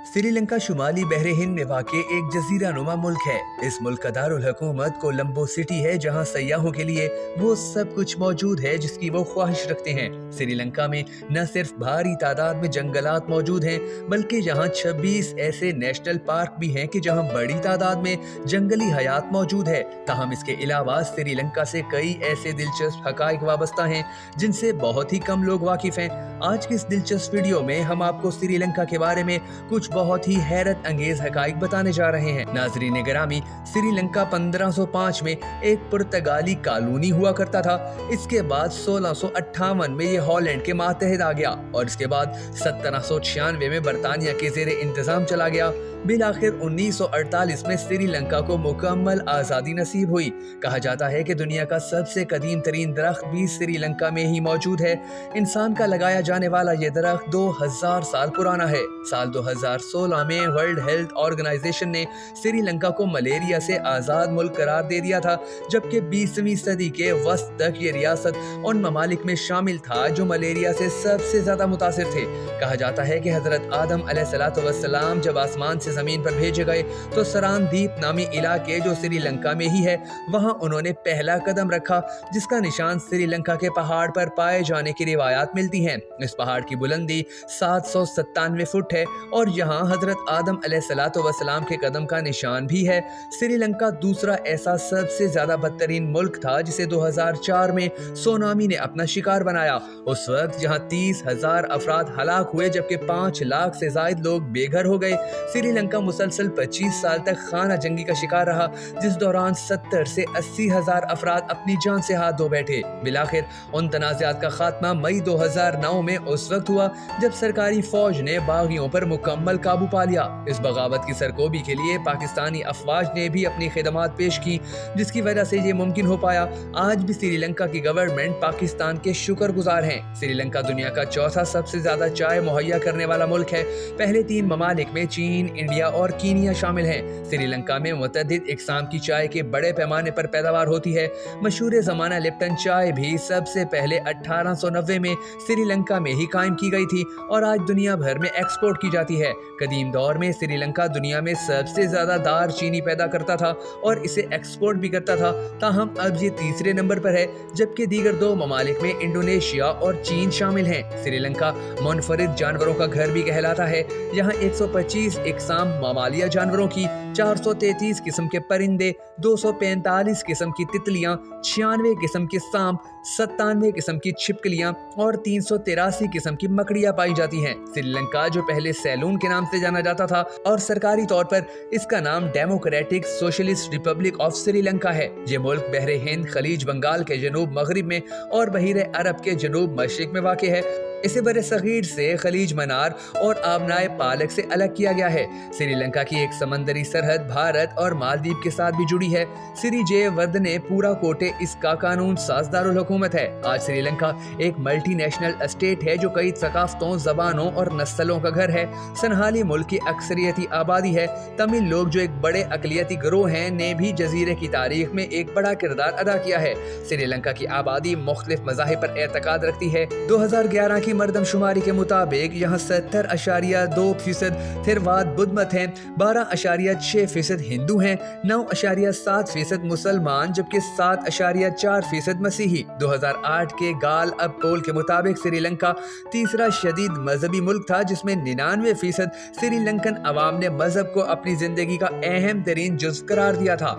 श्री लंका शुमाली बहरे हिंद में वाक़ एक जजीरा नुमा मुल्क है। इस मुल्क का दारुल हुकूमत कोलंबो सिटी है, जहां सयाहों के लिए वो सब कुछ मौजूद है जिसकी वो ख्वाहिश रखते हैं। श्रीलंका में न सिर्फ भारी तादाद में जंगलात मौजूद हैं, बल्कि यहाँ 26 ऐसे नेशनल पार्क भी हैं कि जहाँ बड़ी तादाद में जंगली हयात मौजूद है। ताहम इसके अलावा श्रीलंका से कई ऐसे दिलचस्प हकाइक वाबस्ता हैं जिनसे बहुत ही कम लोग वाकिफ हैं। आज की इस दिलचस्प वीडियो में हम आपको श्रीलंका के बारे में कुछ बहुत ही हैरत अंगेज हकाइक बताने जा रहे हैं। नाजरीन गिरामी, श्रीलंका 1505 में एक पुर्तगाली कॉलोनी हुआ करता था। इसके बाद 1658 में ये हॉलैंड के मातहत आ गया और इसके बाद 1796 में बरतानिया के ज़ेरे इंतजाम चला गया। बिलाखिर 1948 में श्रीलंका को मुकम्मल आज़ादी नसीब हुई। कहा जाता है कि दुनिया का सबसे कदीम तरीन दरख्त भी श्रीलंका में ही मौजूद है। इंसान का लगाया जाने वाला ये दरख्त 2000 साल पुराना है। साल 2016 में वर्ल्ड हेल्थ ऑर्गेनाइजेशन ने श्रीलंका को मलेरिया से आज़ाद मुल्क करार दे दिया था, जबकि 20वीं सदी के वस्त तक ये रियासत उन ममालिक में शामिल था जो मलेरिया से सबसे ज़्यादा मुतासिर थे। कहा जाता है कि हज़रत आदम अलैहिस्सलाम जब आसमान से ज़मीन पर भेजे गए तो सरान द्वीप नामी इलाके जो श्रीलंका में ही है, वहाँ उन्होंने पहला कदम रखा, जिसका निशान श्रीलंका के पहाड़ पर पाए जाने की रिवायात मिलती हैं। इस पहाड़ की बुलंदी 797 फुट है और यहाँ हजरत आदम अलैहिस्सलाम के कदम का निशान भी है। श्रीलंका दूसरा ऐसा सबसे ज्यादा बदतरीन मुल्क था जिसे 2004 में सुनामी ने अपना शिकार बनाया। उस वक्त जहाँ 30,000 अफराद हलाक हुए, जबकि 5 लाख से ज्यादा लोग बेघर हो गए। श्रीलंका मुसलसल 25 साल तक खाना जंगी का शिकार रहा, जिस दौरान 70 से 80,000 अफराद अपनी जान से हाथ धो बैठे। बिलाखिर उन तनाज़ात का खात्मा मई 2009 में उस वक्त हुआ जब सरकारी फौज ने बागियों पर मुकम्मल काबू पा लिया। इस बगावत की सरकोबी के लिए पाकिस्तानी अफवाज ने भी अपनी खिदमात पेश की, जिसकी वजह से ये मुमकिन हो पाया। आज भी श्रीलंका की गवर्नमेंट पाकिस्तान के शुक्रगुजार हैं। श्रीलंका दुनिया का चौथा सबसे ज्यादा चाय मुहैया करने वाला मुल्क है। पहले 3 ममालिक में चीन, इंडिया और कीनिया शामिल हैं। श्रीलंका में मुतअद्दिद इक़साम की चाय के बड़े पैमाने पर पैदावार होती है। मशहूर ज़माना लिप्टन चाय भी सबसे पहले 1890 में श्रीलंका में ही कायम की गई थी और आज दुनिया भर में एक्सपोर्ट की जाती है। कदीम दौर में श्रीलंका दुनिया में सबसे ज्यादा दार चीनी पैदा करता था और इसे एक्सपोर्ट भी करता था। ताहम अब ये तीसरे नंबर पर है, जबकि दीगर 2 ममालिक में इंडोनेशिया और चीन शामिल हैं। श्रीलंका मुनफरिद जानवरों का घर भी कहलाता है। यहाँ 125 इक़साम ममालिया जानवरों की, 433 किस्म के परिंदे, 245 किस्म की तितलियां, 96 किस्म के सांप, 97 किस्म की छिपकलियां और 383 किस्म की मकड़ियां पाई जाती हैं। श्रीलंका जो पहले सैलून के नाम से जाना जाता था और सरकारी तौर पर इसका नाम democratic socialist Republic of Sri Lanka है। ये मुल्क बहरे हिंद, खलीज बंगाल के जनूब मगरिब में और बहीर अरब के जनूब मशरिक में वाक़ है। इसे बरे सगीर से खलीज मनार और आबनाए पालक से अलग किया गया है। श्रीलंका की एक समंदरी सरहद भारत और मालदीव के साथ भी जुड़ी है। श्री जयवर्धने पूरा कोटे इसका कानून साज दारुल हुकूमत है। आज श्रीलंका एक मल्टी नेशनल स्टेट है जो कई सकाफतों, जबानों और नस्लों का घर है। सनहाली मुल्क की अक्सरियती आबादी है। तमिल लोग जो एक बड़े अकलियती गिरोह हैं ने भी जजीरे की तारीख में एक बड़ा किरदार अदा किया है। श्रीलंका की आबादी मुख्तलिफ मज़ाहिब पर एतकाद रखती है। 2011 की मरदमशुमारी के मुताबिक यहाँ 70.2% थिरवाद बुद्ध मत हैं, 12.6% हिंदू हैं, 9.7% मुसलमान, जबकि 7.4% मसीही। 2008 के गाल अब पोल के मुताबिक श्रीलंका तीसरा शदीद मजहबी मुल्क था, जिसमें 99% श्रीलंकन अवाम ने मजहब को अपनी जिंदगी का अहम तरीन जुज़्व करार दिया था।